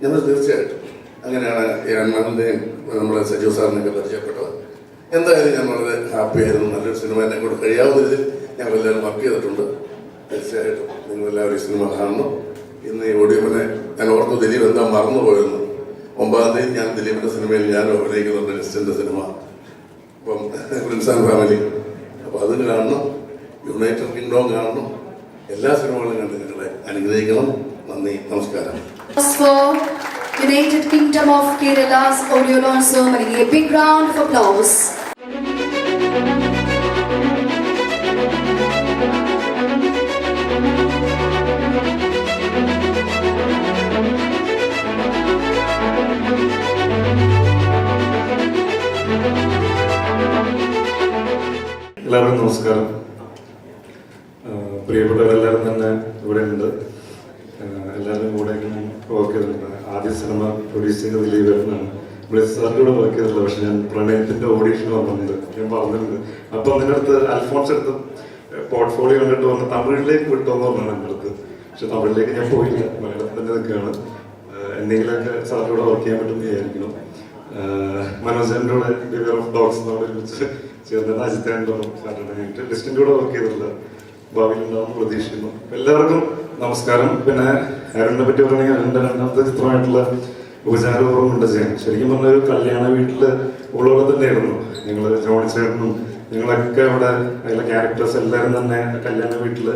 ഞങ്ങൾ തീർച്ചയായിട്ടും അങ്ങനെയാണ് അണ്ണന്റെയും നമ്മുടെ സജീവ് സാറിനെയൊക്കെ പരിചയപ്പെട്ടത്. എന്തായാലും ഞാൻ വളരെ ഹാപ്പി ആയിരുന്നു. നല്ലൊരു സിനിമ എന്നെ കൊണ്ട് കഴിയാവുന്ന രീതിയിൽ ഞങ്ങളെല്ലാവരും വർക്ക് ചെയ്തിട്ടുണ്ട്. തീർച്ചയായിട്ടും നിങ്ങളെല്ലാവരും ഈ സിനിമ കാണണം. ഇന്ന് ഈ ഓഡിയോനെ ഞാൻ ഓർത്തു ദിലീപ് എന്താ മറന്നുപോയെന്ന്. 9-ാം തീയതി ഞാൻ ദിലീപിന്റെ സിനിമയിൽ ഞാൻ അഭിനയിക്കുന്നുണ്ട്, ലിസ്റ്റിന്റെ സിനിമ. അപ്പം പ്രിൻസ് ആൻഡ് ഫാമിലി, അപ്പോൾ അതും കാണണം, യുണൈറ്റഡ് കിങ്ഡം കാണണം. എല്ലാ സിനിമകളും കണ്ട് നിങ്ങളെ അനുഗ്രഹിക്കണം. നന്ദി, നമസ്കാരം. United Kingdom of Kerala's audio launch ceremony. A big round of applause. എല്ലാവർക്കും നമസ്കാരം. പ്രിയപ്പെട്ടവരെല്ലാവരും തന്നെ ഇവിടെ ഉണ്ട്. എല്ലാവരും കൂടെ വർക്ക് ചെയ്തിട്ടുണ്ട്. ആദ്യ സിനിമ പ്രൊഡ്യൂസ് ചെയ്ത ദിലീപേട്ടനാണ്. ഇവിടെ സാറിൻ്റെ കൂടെ വർക്ക് ചെയ്തിട്ടില്ല, പക്ഷെ ഞാൻ പ്രണയത്തിന്റെ ഓഡീഷൻ വന്നിട്ടുണ്ട്, ഞാൻ പറഞ്ഞിട്ടുണ്ട്. അപ്പം അതിൻ്റെ അടുത്ത് അൽഫോൺസ് എടുത്ത് പോർട്ട്ഫോളിയോ കണ്ടിട്ട് വന്ന് തമിഴിലേക്ക് വിട്ടോന്ന് പറഞ്ഞു എൻ്റെ അടുത്ത്. പക്ഷെ തമിഴിലേക്ക് ഞാൻ പോയില്ല, മലയാളത്തിൽ തന്നെ നിൽക്കുകയാണ്. എന്തെങ്കിലുമൊക്കെ സാറിൻ്റെ കൂടെ വർക്ക് ചെയ്യാൻ പറ്റുമെന്ന് വിചാരിക്കണം. മനോജന്റെ കൂടെ ബിവെയർ ഓഫ് ഡോഗ്സ് ഒരുമിച്ച് ചേർന്ന് അജിത്തേൻ്റെ സാറിനായിട്ട് ലിസ്റ്റിൻ്റെ കൂടെ വർക്ക് ചെയ്തിട്ടില്ല, ഭാവിയിൽ ഉണ്ടാവുമെന്ന് പ്രതീക്ഷിക്കുന്നു. എല്ലാവർക്കും നമസ്കാരം. പിന്നെ അരുണിനെ പറ്റി പറയുകയാണെങ്കിൽ അരുണിന്റെ 2ാമത്തെ ചിത്രമായിട്ടുള്ള ഉപചാരപൂർവ്വം ഉണ്ട് ചെയ്യാൻ. ശരിക്കും പറഞ്ഞ ഒരു കല്യാണ വീട്ടില് ഉള്ളവരെ തന്നെയായിരുന്നു ഞങ്ങള്. ജോണി ചേട്ടനും ഞങ്ങളൊക്കെ അവിടെ അതിലെ ക്യാരക്ടേഴ്സ് എല്ലാവരും തന്നെ കല്യാണ വീട്ടില്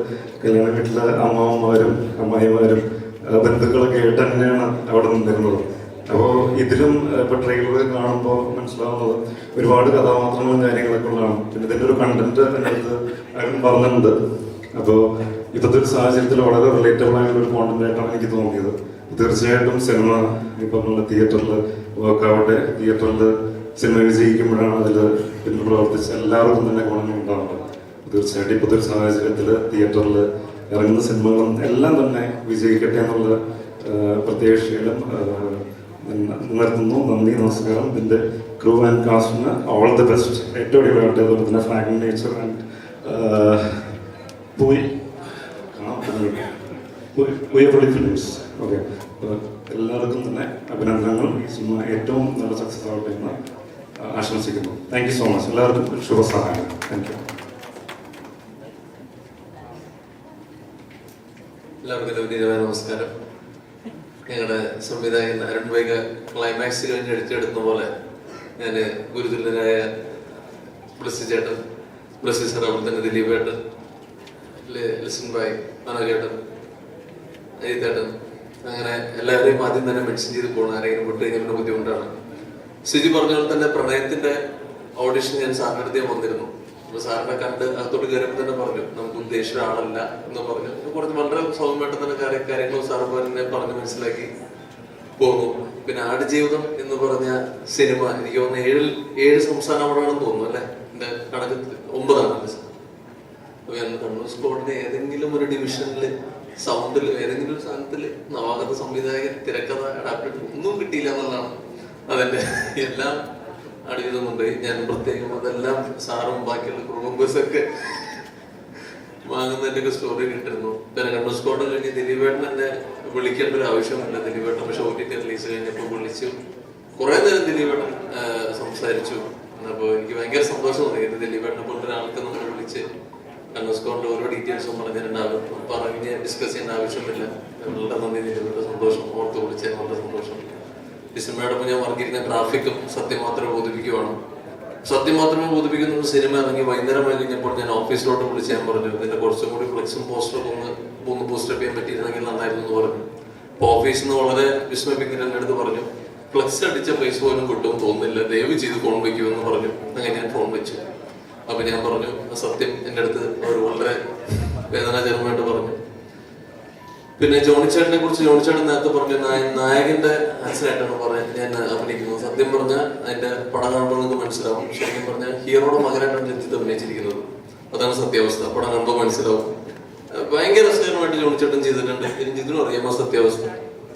അമ്മാവന്മാരും അമ്മായിമാരും ബന്ധുക്കളൊക്കെ ആയിട്ട് തന്നെയാണ് അവിടെ നിന്നിരുന്നത്. അപ്പോൾ ഇതിലും ഇപ്പൊ ട്രെയിലർ കാണുമ്പോൾ മനസ്സിലാവുന്നത് ഒരുപാട് കഥാപാത്രങ്ങളും കാര്യങ്ങളൊക്കെ ഉള്ളതാണ്. പിന്നെ ഇതിന്റെ ഒരു കണ്ടന്റ് അതിനകത്ത് അരുൺ പറഞ്ഞിട്ടുണ്ട്. അപ്പോൾ ഇപ്പോഴത്തെ ഒരു സാഹചര്യത്തിൽ വളരെ റിലേറ്റബിൾ ആയിട്ടുള്ള ഒരു കോണ്ടന്റ് ആയിട്ടാണ് എനിക്ക് തോന്നിയത്. തീർച്ചയായിട്ടും സിനിമ ഈ പറഞ്ഞ തിയേറ്ററിൽ വർക്കാവട്ടെ, തിയേറ്ററിൽ സിനിമ വിജയിക്കുമ്പോഴാണ് അതിൽ പിന്നെ പ്രവർത്തിച്ച എല്ലാവർക്കും തന്നെ ഗുണങ്ങൾ ഉണ്ടാവുന്നത്. തീർച്ചയായിട്ടും ഇപ്പോഴത്തെ ഒരു സാഹചര്യത്തിൽ തിയേറ്ററിൽ ഇറങ്ങുന്ന സിനിമകളും എല്ലാം തന്നെ വിജയിക്കട്ടെ എന്നുള്ള പ്രത്യാശയിലും നിർത്തുന്നു. നന്ദി, നമസ്കാരം. ഇതിന്റെ ക്രൂ ആൻഡ് കാസ്റ്റിന് ഓൾ ദി ബെസ്റ്റ്. ഏറ്റവും അടിപൊളിയാവട്ടെ. അതുപോലെ തന്നെ Frank nature and films. Okay, എല്ലാവർക്കും തന്നെ അഭിനന്ദനങ്ങൾ. ഈ സിനിമ ഏറ്റവും നല്ല സക്സസ് ആവട്ടെ എന്ന് ആശംസിക്കുന്നു. Thank you so much. എല്ലാവർക്കും ശുഭസഹായം. Thank you. എല്ലാവർക്കും നമസ്കാരം. ഞങ്ങളുടെ സംവിധായകൻ അരുൺ വൈക ക്ലൈമാക്സ് കഴിഞ്ഞ് എടുത്തെടുത്ത പോലെ ഞാൻ ഗുരുതുല്യനായ ബ്ലസ്സി ചേട്ടൻ, ബ്ലസ്സി സാർ, അവിടെ തന്നെ ദിലീപേട്ടൻ, ലിസൺ ബായ്, മനോജേട്ടൻ, അജിത്തേട്ടൻ, അങ്ങനെ എല്ലാവരെയും ആദ്യം തന്നെ മെൻഷൻ ചെയ്ത് പോകണം. ആരെങ്കിലും വിട്ട് കഴിഞ്ഞാൽ ബുദ്ധിമുട്ടാണ്. സിജി പറഞ്ഞ പോലെ തന്നെ പ്രണയത്തിന്റെ ഓഡിഷൻ ഞാൻ സാറിന്റെ അടുത്ത് ഞാൻ വന്നിരുന്നു. അപ്പൊ സാറിനെ കണ്ട് അകത്തോട്ട് കയറിയപ്പോൾ തന്നെ പറഞ്ഞു നമുക്ക് ഉദ്ദേശിച്ച ആളല്ല എന്ന് പറഞ്ഞു. കുറച്ച് വളരെ സൗമ്യമായിട്ട് തന്നെ കാര്യങ്ങൾ സാറ് തന്നെ പറഞ്ഞ് മനസ്സിലാക്കി പോകുന്നു. പിന്നെ ആടുജീവിതം എന്ന് പറഞ്ഞ സിനിമ എനിക്ക് തോന്നുന്നു 7 സംസ്ഥാന അവാർഡാണെന്ന് തോന്നുന്നു അല്ലെ, എന്റെ കണക്ക് 9ആണ് സാർ. അപ്പൊ ഞാൻ കണ്ണൂർ സ്പോട്ടിന് ഏതെങ്കിലും ഒരു ഡിവിഷനിൽ സൗണ്ടിൽ ഏതെങ്കിലും ഒരു സ്ഥാനത്തില് നവാഗത സംവിധായകൻ, തിരക്കഥ, അഡാപ്റ്റഡ് ഒന്നും കിട്ടിയില്ല എന്നുള്ളതാണ് അതിന്റെ എല്ലാം അടിയുന്നുണ്ട്. ഞാൻ പ്രത്യേകം അതെല്ലാം സാറും ബാക്കിയുള്ള ക്രൂ മെമ്പേഴ്സൊക്കെ വാങ്ങുന്നതിന്റെ സ്റ്റോറി കിട്ടുന്നു. പിന്നെ കണ്ണൂസ്കോട്ട് കഴിഞ്ഞ് ദിലീപേട്ടൻ എന്നെ വിളിക്കേണ്ട ഒരു ആവശ്യമില്ല. ദിലീപേട്ടൻ പക്ഷെ OTT റിലീസ് കഴിഞ്ഞപ്പോൾ വിളിച്ചു. കുറെ നേരം ദിലീപേട്ടൻ സംസാരിച്ചു. അപ്പോൾ എനിക്ക് ഭയങ്കര സന്തോഷം തോന്നി. ദിലീപേട്ടനെ പോലത്തെ ഒരാൾക്ക് നമ്മൾ വിളിച്ച് കണ്ണൂസ്കോട്ട് ഓരോ ഡീറ്റെയിൽസും പറഞ്ഞ് ഡിസ്കസ് ചെയ്യേണ്ട ആവശ്യമില്ല. വളരെ നന്ദി ദിലീപേട്ട. സന്തോഷം, ഓർത്ത് വിളിച്ചത് വളരെ സന്തോഷം. ഈ സിനിമയോടൊപ്പം ഞാൻ വർക്കിയിരുന്ന ട്രാഫിക്കും സത്യം മാത്രമേ ബോധിപ്പിക്കുവാണ്. സത്യം മാത്രമേ ബോധിപ്പിക്കുന്ന സിനിമ ഇറങ്ങി വൈകുന്നേരമായി കഴിഞ്ഞപ്പോൾ ഞാൻ ഓഫീസിലോട്ട് വിളിച്ച് ഞാൻ പറഞ്ഞു ഇതിന്റെ കുറച്ചും കൂടി ഫ്ലെക്സും പോസ്റ്ററൊക്കെ ഒന്ന് ബൂസ്റ്റപ്പ് ചെയ്യാൻ പറ്റിയിരുന്നെങ്കിൽ നന്നായിരുന്നു എന്ന് പറഞ്ഞു. അപ്പോൾ ഓഫീസിൽ നിന്ന് വളരെ വിസ്മയിപ്പിക്കുന്ന എൻ്റെ അടുത്ത് പറഞ്ഞു ഫ്ലെക്സ് അടിച്ച പൈസ പോലും കിട്ടുമെന്ന് തോന്നുന്നില്ല, ദയവ് ചെയ്ത് ഫോൺ വയ്ക്കുമെന്ന് പറഞ്ഞു. അങ്ങനെ ഞാൻ ഫോൺ വെച്ചു. അപ്പൊ ഞാൻ പറഞ്ഞു സത്യം എൻ്റെ അടുത്ത് അവർ വളരെ വേദനാജനകമായിട്ട് പറഞ്ഞു. പിന്നെ ജോണിച്ചേട്ടനെ കുറിച്ച് ജോണിച്ചേട്ടൻ നേരത്തെ പറഞ്ഞു നായകന്റെ അച്ഛനായിട്ടാണ് പറയാൻ ഞാൻ അഭിനയിക്കുന്നത്. സത്യം പറഞ്ഞാൽ അതിന്റെ പടം കാണുമ്പോൾ നിങ്ങൾക്ക് മനസ്സിലാവും. ശരിക്കും പറഞ്ഞാൽ ഹീറോയുടെ മകനായിട്ടാണ് രഞ്ജിത്ത് അഭിനയിച്ചിരിക്കുന്നത്. അതാണ് സത്യാവസ്ഥ. പടം കാണുമ്പോൾ മനസ്സിലാവും. ഭയങ്കര രസകരമായിട്ട് ജോണിച്ചേട്ടൻ ചെയ്തിട്ടുണ്ട്. രഞ്ജിത്തിനും അറിയാമോ സത്യാവസ്ഥ.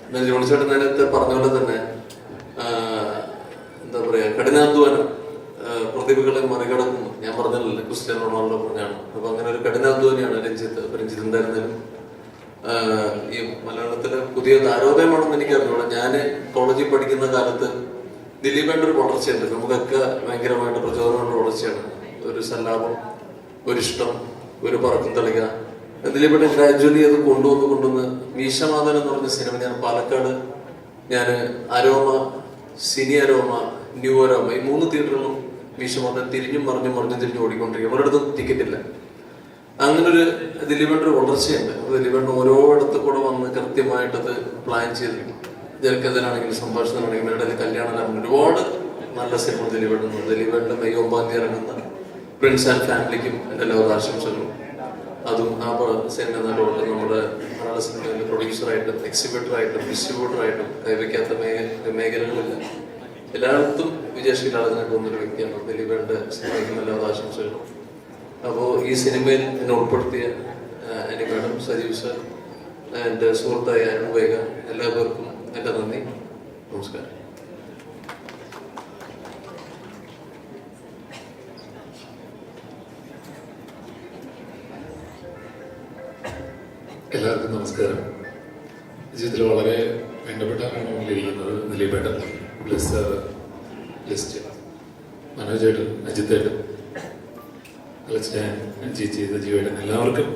പിന്നെ ജോണിച്ചേട്ടൻ നേരത്തെ പറഞ്ഞ പോലെ തന്നെ എന്താ പറയാ കഠിനാധ്വാനം പ്രതിഭകളെ മറികടക്കുന്നു. ഞാൻ പറഞ്ഞല്ലോ ക്രിസ്ത്യാനോ റൊണാൾഡോ പറഞ്ഞാണ്. അപ്പൊ അങ്ങനെ ഒരു കഠിനാധ്വാനിയാണ് രഞ്ജിത്ത്. രഞ്ജിത്ത് എന്തായിരുന്നാലും ഈ മലയാളത്തിലെ പുതിയ താരോദയമാണെന്ന് എനിക്ക് അറിഞ്ഞൂടാ. ഞാൻ കോളേജിൽ പഠിക്കുന്ന കാലത്ത് ദിലീപേണ്ട ഒരു വളർച്ചയുണ്ട്. നമുക്കൊക്കെ ഭയങ്കരമായിട്ട് പ്രചോദനമുള്ള വളർച്ചയാണ്. ഒരു സല്ലാപം, ഒരിഷ്ടം, ഒരു പറക്കും തളിക. ദിലീപേട്ടൻ ഗ്രാജുവലി അത് കൊണ്ടുവന്ന് മീശമാധവൻ എന്ന് പറഞ്ഞ സിനിമ ഞാൻ Palakkad Aroma, Cine Aroma, New Aroma ഈ 3 തിയേറ്ററിലും മീശമാധവൻ തിരിഞ്ഞും തിരിഞ്ഞും ഓടിക്കൊണ്ടിരിക്കും. ഒരിടത്തും ടിക്കറ്റ് ഇല്ല. അങ്ങനൊരു ദിലീപേട്ട ഒരു വളർച്ചയുണ്ട്. ദിലീപേട്ടൻ ഓരോ ഇടത്ത് കൂടെ വന്ന് കൃത്യമായിട്ടത് പ്ലാൻ ചെയ്ത് ജനക്കഥനാണെങ്കിലും സംഭാഷണമാണെങ്കിലും ഇടയിൽ കല്യാണം ഒരുപാട് നല്ല സിനിമ ദിലീപേട്ടൻ്റെ മെയ് 9 ഇറങ്ങുന്ന പ്രിൻസ് ആൻഡ് ഫാമിലിക്കും എൻ്റെ എല്ലാവരും ആശംസകളും. അതും ആ സിനിമ നല്ലോട്ട് നമ്മുടെ മലയാള സിനിമയിലെ പ്രൊഡ്യൂസറായിട്ടും എക്സിബ്യൂട്ടറായിട്ടും ഡിസ്ട്രിബ്യൂട്ടറായിട്ടും കൈവയ്ക്കാത്ത മേഖലകളില്ല. എല്ലായിടത്തും വിജയശീലാളനായിട്ട് വന്നൊരു വ്യക്തിയാണ് ദിലീപേട്ടൻ്റെ സിനിമയ്ക്കും എല്ലാവരും ആശംസകളും. അപ്പോൾ ഈ സിനിമയിൽ എന്നെ ഉൾപ്പെടുത്തിയ എൻ്റെ മാഡം സജീവ് സർ, എൻ്റെ സുഹൃത്തായ അനുവേഗ, എല്ലാവർക്കും എൻ്റെ നന്ദി, നമസ്കാരം. എല്ലാവർക്കും നമസ്കാരം. ജീവിതത്തിൽ വളരെ വേണ്ടപ്പെട്ട മുന്നിലിരിക്കുന്നത് ദിലീപേട്ടൻ, പ്ലസ് ലിസ്റ്റ്, മനോജേട്ടൻ, അജിത്തേട്ടൻ, ചേച്ചി, ജീവേട്ടൻ, എല്ലാവർക്കും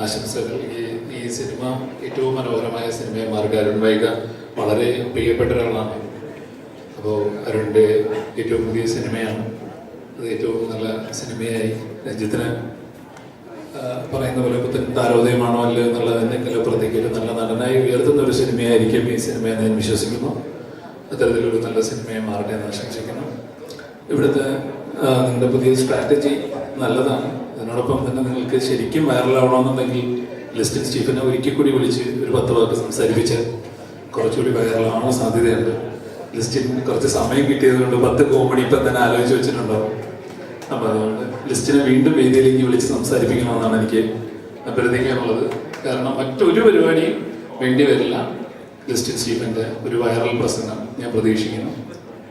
ആശംസകൾ. ഈ സിനിമ ഏറ്റവും മനോഹരമായ സിനിമയെ മാർഗ അരുൺ വൈഗ വളരെ പ്രിയപ്പെട്ട ഒരാളാണ്. അപ്പോൾ അരുണിൻ്റെ ഏറ്റവും പുതിയ സിനിമയാണ് അത്. ഏറ്റവും നല്ല സിനിമയായി രഞ്ജിത്തിന് പറയുന്ന പോലെ പുത്തൻ താരോദയമാണോ അല്ലോ എന്നുള്ളതിൻ്റെ അപ്പുറത്തേക്ക് ഒരു നല്ല നടനായി ഉയർത്തുന്ന ഒരു സിനിമയായിരിക്കും ഈ സിനിമയെ ഞാൻ വിശ്വസിക്കുന്നു. അത്തരത്തിലൊരു നല്ല സിനിമയെ മാറട്ടെ എന്ന് ആശംസിക്കുന്നു. ഇവിടുത്തെ നിങ്ങളുടെ പുതിയ സ്ട്രാറ്റജി നല്ലതാണ്. അതിനോടൊപ്പം തന്നെ നിങ്ങൾക്ക് ശരിക്കും വൈറലാവണമെന്നുണ്ടെങ്കിൽ ലിസ്റ്റിൻ സ്റ്റീഫനെ ഒരിക്കൽ കൂടി വിളിച്ച് ഒരു 10 വാക്ക് സംസാരിപ്പിച്ച് കുറച്ചുകൂടി വൈറലാവാൻ സാധ്യതയുണ്ട്. ലിസ്റ്റിൻ കുറച്ച് സമയം കിട്ടിയത് കൊണ്ട് 10 കോമഡി ഇപ്പം തന്നെ ആലോചിച്ച് വെച്ചിട്ടുണ്ടോ. അപ്പോൾ അതുകൊണ്ട് ലിസ്റ്റിനെ വീണ്ടും വേദിയിലേക്ക് വിളിച്ച് സംസാരിപ്പിക്കണമെന്നാണ് എനിക്ക് അഭ്യർത്ഥിക്കാനുള്ളത്. കാരണം മറ്റൊരു പരിപാടിയും വേണ്ടി വരില്ല. ലിസ്റ്റിൻ സ്റ്റീഫൻ്റെ ഒരു വൈറൽ പ്രസംഗം ഞാൻ പ്രതീക്ഷിക്കുന്നു.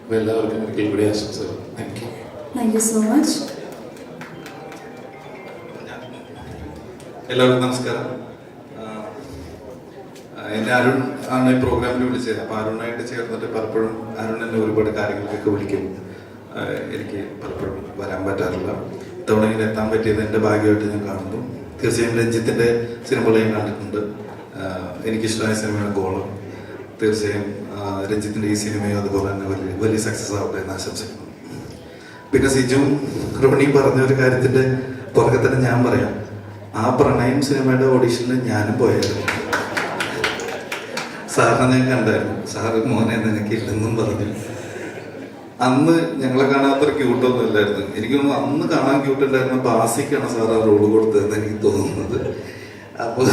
അപ്പോൾ എല്ലാവർക്കും ഒരിക്കൽ കൂടി ആശംസകൾ. Thank you so much. എല്ലാവർക്കും നമസ്കാരം. എന്നെ അരുൺ ആണ് ഈ പ്രോഗ്രാമിൽ വിളിച്ചത്. അപ്പോൾ അരുണായിട്ട് ചേർന്നിട്ട് പലപ്പോഴും അരുൺ എന്നെ ഒരുപാട് കാര്യങ്ങൾക്കൊക്കെ വിളിക്കും. എനിക്ക് പലപ്പോഴും വരാൻ പറ്റാറില്ല. ഇത്തവണ ഇങ്ങനെ എത്താൻ പറ്റിയത് എൻ്റെ ഭാഗ്യമായിട്ട് ഞാൻ കാണുന്നു. തീർച്ചയായും രഞ്ജിത്തിൻ്റെ സിനിമകൾ ഞാൻ കണ്ടിട്ടുണ്ട്. എനിക്കിഷ്ടമായ സിനിമയാണ് ഗോളം. തീർച്ചയായും രഞ്ജിത്തിൻ്റെ ഈ സിനിമയും അതുപോലെ തന്നെ വലിയ സക്സസ് ആവട്ടെ എന്ന് ആശംസിക്കുന്നു. പിന്നെ സിജുവും റോണിയും പറഞ്ഞ ഒരു കാര്യത്തിൻ്റെ പുറകെ തന്നെ ഞാൻ പറയാം. ആ പ്രണയം സിനിമയുടെ ഓഡീഷനിൽ ഞാനും പോയായിരുന്നു. സാറിനെ ഞാൻ കണ്ടായിരുന്നു. സാറ് മോനെ നിനക്കില്ലെന്നും പറഞ്ഞു. അന്ന് ഞങ്ങളെ കാണാത്തൊരു ക്യൂട്ടൊന്നും ഇല്ലായിരുന്നു. എനിക്ക് തോന്നുന്നു അന്ന് കാണാൻ ക്യൂട്ടുണ്ടായിരുന്ന ബാസിക്കാണ് സാർ ആ റോള് കൊടുത്തതെന്ന് എനിക്ക് തോന്നുന്നത്. അപ്പോൾ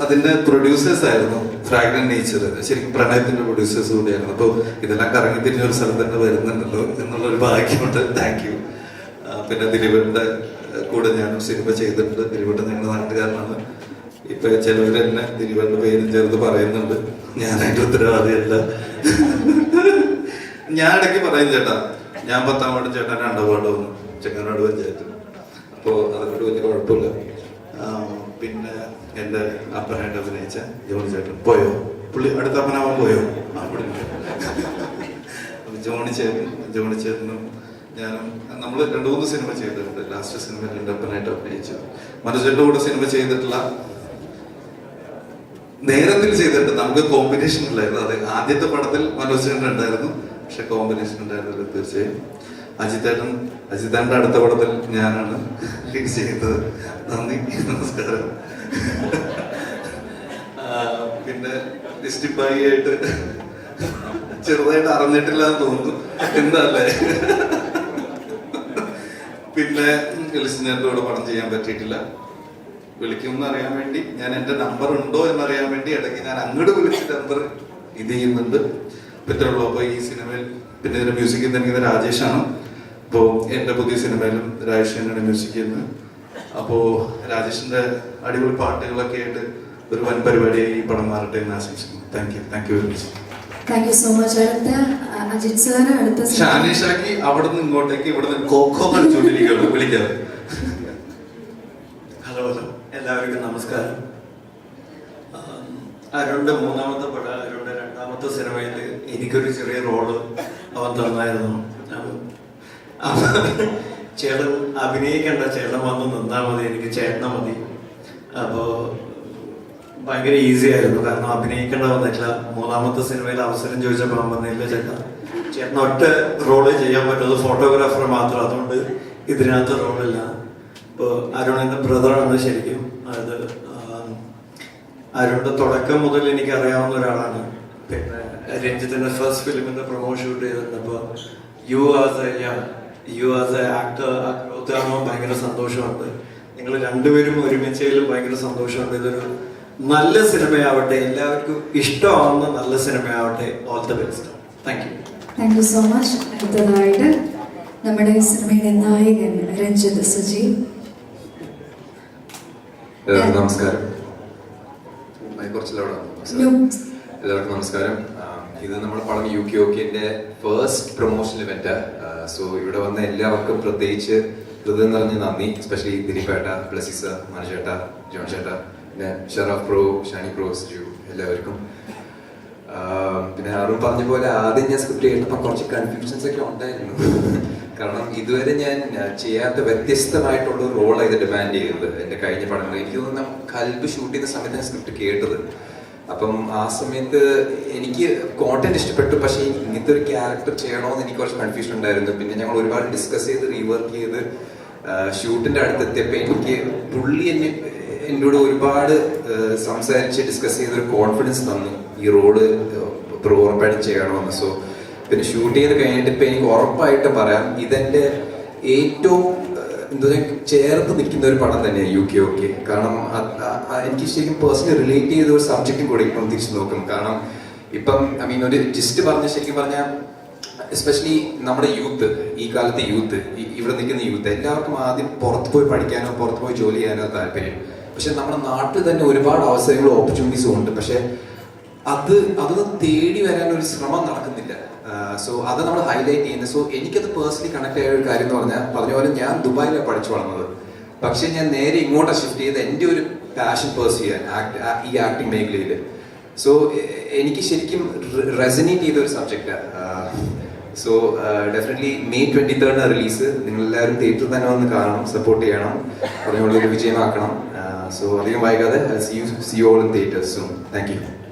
അതിന്റെ പ്രൊഡ്യൂസേഴ്സ് ആയിരുന്നു ഫ്രാഗ്രന്റ് നേച്ചർ. ശരിക്കും പ്രണയത്തിന്റെ പ്രൊഡ്യൂസേഴ്സ് കൂടിയായിരുന്നു. അപ്പോൾ ഇതെല്ലാം കറങ്ങി തിരിഞ്ഞ ഒരു സ്ഥലത്ത് തന്നെ വരുന്നുണ്ടല്ലോ എന്നുള്ളൊരു ഭാഗ്യമുണ്ട്. Thank you. പിന്നെ ദിലീപന്റെ കൂടെ ഞാനും സിനിമ ചെയ്തിട്ടുണ്ട്. ദിലീപേട്ടൻ ഞങ്ങളുടെ നാട്ടുകാരനാണ്. ഇപ്പൊ ചിലവർ തന്നെ ദിലീപന്റെ പേരും ചേർത്ത് പറയുന്നുണ്ട്. ഞാനായിട്ട് ഉത്തരവാദിയല്ല. ഞാൻ ഇടയ്ക്ക് പറയും ചേട്ടാ, ഞാൻ 10ാം വാർഡ്, ചേട്ടൻ 2ാം വാർഡ് വന്നു, ചെങ്ങനാട് പഞ്ചായത്ത്. അപ്പോൾ അതുകൊണ്ട് വലിയ കുഴപ്പമില്ല. പിന്നെ എൻ്റെ അപ്പനായിട്ട് അഭിനയിച്ച ജോണി ചേട്ടൻ പോയോ, പുള്ളി അടുത്ത അപ്പനാവാൻ പോയോ? അവിടെ ജോണി ചേട്ടനും ഞാനും നമ്മൾ 2-3 സിനിമ ചെയ്തിട്ടുണ്ട്. ലാസ്റ്റ് സിനിമയിൽ എൻ്റെ അപ്പനായിട്ട് അഭിനയിച്ചു. മനോജേട്ടൻ്റെ കൂടെ സിനിമ ചെയ്തിട്ടുള്ള നേരത്തിൽ ചെയ്തിട്ട് നമുക്ക് കോമ്പിനേഷൻ ഇല്ലായിരുന്നു. അത് ആദ്യത്തെ പടത്തിൽ മനോജ് ചേട്ടൻ ഉണ്ടായിരുന്നു, പക്ഷെ കോമ്പിനേഷൻ ഉണ്ടായിരുന്നില്ല. തീർച്ചയായും അജിത്തേട്ടൻ്റെ അടുത്ത പടത്തിൽ ഞാനാണ് ലീഡ് ചെയ്തത്. നന്ദി, നമസ്കാരം. പിന്നെ ഡിസ്റ്റിപ്പായിട്ട് ചെറുതായിട്ട് അറിഞ്ഞിട്ടില്ല എന്ന് തോന്നുന്നു, എന്താല്ലേ. പിന്നെ ലിസ്റ്റിനോട് പടം ചെയ്യാൻ പറ്റിയിട്ടില്ല. വിളിക്കുമെന്ന് അറിയാൻ വേണ്ടി ഞാൻ എൻ്റെ നമ്പർ ഉണ്ടോ എന്നറിയാൻ വേണ്ടി ഇടയ്ക്ക് ഞാൻ അങ്ങോട്ട് വിളിച്ച് നമ്പർ ഇത് ചെയ്യുന്നുണ്ട്. പറ്റുള്ളൂ. അപ്പോൾ ഈ സിനിമയിൽ പിന്നെ ഇതിന്റെ മ്യൂസിക് തന്നിരിക്കുന്നത് രാജേഷാണ്. അപ്പോൾ എൻ്റെ പുതിയ സിനിമയിലും രാജേഷ് തന്നെയാണ് മ്യൂസിക് ചെയ്യുന്നത്. അപ്പോൾ രാജേഷിന്റെ അടിപൊളി പാട്ടുകളൊക്കെ ആയിട്ട് ഒരു വൻ പരിപാടിയായി ഈ പടം മാറട്ടെ എന്ന് ആശംസിക്കുന്നു. Thank you very much. Thank you so much. അടുത്ത അജിത് സാറ് അടുത്ത ഷാനിഷാക്കി അവിടെ നിന്ന് ഇങ്ങോട്ടേക്ക് ഇവിടെ നിന്ന് കോക്കോ കളിച്ചുകൊണ്ടിരിക്കുകയാണ്. വിളിക്കാതെ. ഹലോ എല്ലാവർക്കും നമസ്കാരം. അരുണിന്റെ 3ാമത്തെ പടം, അരുണിന്റെ 2ാമത്തെ സിനിമയിൽ എനിക്കൊരു ചെറിയ റോള് അവൻ തന്നായിരുന്നു. ചേട്ടൻ അഭിനയിക്കണ്ട, ചേട്ടൻ വന്ന് നിന്നാ മതി, എനിക്ക് ചേട്ടനെ മതി. അപ്പോൾ ഭയങ്കര ഈസി ആയിരുന്നു, കാരണം അഭിനയിക്കേണ്ട വന്നിട്ടില്ല. 3ാമത്തെ സിനിമയിൽ അവസരം ചോദിച്ചപ്പോൾ അവൻ പറഞ്ഞില്ല ചേട്ടൻ ഒറ്റ റോള് ചെയ്യാൻ പറ്റുന്നത് ഫോട്ടോഗ്രാഫർ മാത്രം, അതുകൊണ്ട് ഇതിനകത്ത് റോളില്ല. ഇപ്പോൾ അരുണിന്റെ ബ്രദറാണ് ശരിക്കും. അത് അരുണിന്റെ തുടക്കം മുതൽ എനിക്ക് അറിയാവുന്ന ഒരാളാണ്. പിന്നെ രഞ്ജിത്തിന്റെ ഫസ്റ്റ് ഫിലിമിന്റെ പ്രൊമോ ഷൂട്ട് ചെയ്തിരുന്നപ്പോൾ you as a actor growth കാണുമ്പോൾ ഭയങ്കര സന്തോഷമുണ്ട്. നിങ്ങൾ രണ്ടുപേരും ഒരുമിച്ചതിലും ഭയങ്കര സന്തോഷമുണ്ട്. ഇതൊരു നല്ല സിനിമയാവട്ടെ, എല്ലാവർക്കും ഇഷ്ടമാവുന്ന നല്ല സിനിമയാവട്ടെ. All the best. Thank you so much. അടുത്തതായിട്ട് നമ്മുടെ സിനിമയുടെ നായകൻ രഞ്ജിത്ത് സജി. നമസ്കാരം. എല്ലാവർക്കും നമസ്കാരം. ഇത് നമ്മുടെ പടം UKOKന്റെ ഫസ്റ്റ് പ്രൊമോഷൻ ഇവന്റ്. സോ ഇവിടെ വന്ന എല്ലാവർക്കും പ്രത്യേകിച്ച് ഹൃദയം നിറഞ്ഞ നന്ദി. എസ്പെഷ്യലി ദിലീപേട്ട, ബ്ലസ്സിസ, മനോജേട്ട, ജോൺ ചേട്ട, പിന്നെ ഷറാഫ് പ്രോ, ഷാനി പ്രോ, സിജു, എല്ലാവർക്കും. പിന്നെ അരുൺ പറഞ്ഞ പോലെ ആദ്യം ഞാൻ സ്ക്രിപ്റ്റ് കേട്ടപ്പോൾ കുറച്ച് കൺഫ്യൂഷൻസ് ഒക്കെ ഉണ്ടായിരുന്നു. കാരണം ഇതുവരെ ഞാൻ ചെയ്യാത്ത വ്യത്യസ്തമായിട്ടുള്ള ഒരു റോളാണ് ഇത് ഡിമാൻഡ് ചെയ്യുന്നത് എൻ്റെ കഴിഞ്ഞ പടങ്ങൾ. എനിക്ക് തോന്നുന്നു കൽബ് ഷൂട്ട് ചെയ്യുന്ന സമയത്ത് ഞാൻ സ്ക്രിപ്റ്റ് കേട്ടത്. അപ്പം ആ സമയത്ത് എനിക്ക് കോണ്ടന്റ് ഇഷ്ടപ്പെട്ടു, പക്ഷേ ഇങ്ങനത്തെ ഒരു ക്യാരക്ടർ ചെയ്യണമെന്ന് എനിക്ക് കുറച്ച് കൺഫ്യൂഷൻ ഉണ്ടായിരുന്നു. പിന്നെ ഞങ്ങൾ ഒരുപാട് ഡിസ്കസ് ചെയ്ത് റീവർക്ക് ചെയ്ത് ഷൂട്ടിന്റെ അടുത്തെത്തിയപ്പോൾ എനിക്ക് പുള്ളി എന്നോട് ഒരുപാട് സംസാരിച്ച് ഡിസ്കസ് ചെയ്ത് ഒരു കോൺഫിഡൻസ് തന്നു ഈ റോള് ഉറപ്പായിട്ടും ചെയ്യണമെന്ന്. സോ പിന്നെ ഷൂട്ട് ചെയ്ത് കഴിഞ്ഞിട്ട് ഇപ്പം എനിക്ക് ഉറപ്പായിട്ട് പറയാം ഇതെന്റെ ഏറ്റവും ചേർത്ത് നിൽക്കുന്ന ഒരു പടം തന്നെയാണ് UKOK. കാരണം എനിക്ക് ശരിക്കും പേഴ്സണലി റിലേറ്റ് ചെയ്ത ഒരു സബ്ജക്റ്റും കൂടെ ഇപ്പം തിരിച്ചു നോക്കും. കാരണം ഇപ്പം ഒരു ജിസ്റ്റ് ശരിക്കും പറഞ്ഞാൽ എസ്പെഷ്യലി നമ്മുടെ യൂത്ത്, ഈ കാലത്തെ യൂത്ത്, ഇവിടെ നിൽക്കുന്ന യൂത്ത് എല്ലാവർക്കും ആദ്യം പുറത്ത് പോയി പഠിക്കാനോ പുറത്ത് പോയി ജോലി ചെയ്യാനോ താല്പര്യം. പക്ഷെ നമ്മുടെ നാട്ടിൽ തന്നെ ഒരുപാട് അവസരങ്ങളും ഓപ്പർച്യൂണിറ്റീസും ഉണ്ട്. പക്ഷെ അതൊന്നും തേടി വരാൻ ഒരു ശ്രമം നടക്കുന്നില്ല. സോ അത് നമ്മൾ ഹൈലൈറ്റ് ചെയ്യുന്നത്. സോ എനിക്കത് പേഴ്സണലി കണക്ട് ആയ ഒരു കാര്യം എന്ന് പറഞ്ഞ പോലെ ഞാൻ ദുബായിലാണ് പഠിച്ചു വളർന്നത്. പക്ഷെ ഞാൻ നേരെ ഇങ്ങോട്ടാണ് ഷിഫ്റ്റ് ചെയ്ത് എൻ്റെ ഒരു പാഷൻ പേഴ്സ് ചെയ്യാൻ ഈ ആക്ടിങ് മേഖലയിൽ. സോ എനിക്ക് ശരിക്കും റെസനേറ്റ് ചെയ്ത ഒരു സബ്ജക്റ്റാണ്. So definitely May 23 release. നിങ്ങളെല്ലാവരും തിയേറ്ററിൽ തന്നെ വന്ന് കാണണം, സപ്പോർട്ട് ചെയ്യണം, അതിനുള്ളൊരു വിജയമാക്കണം. സോ അധികം വൈകാതെ see you all in theaters soon. Thank you.